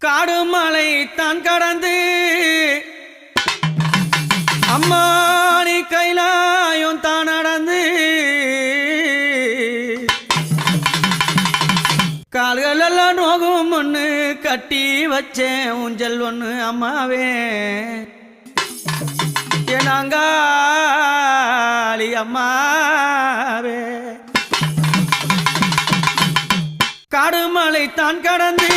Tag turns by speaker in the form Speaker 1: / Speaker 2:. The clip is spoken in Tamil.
Speaker 1: காடு மலை தான் கடந்து அம்மா நீ கைலாயம் தான் நடந்து கால்கள் எல்லாம் நோகும் ஒன்று கட்டி வச்சேன் ஊஞ்சல் ஒன்று அம்மாவே என்னாங்காளி அம்மாவே காடு மலை தான் கடந்து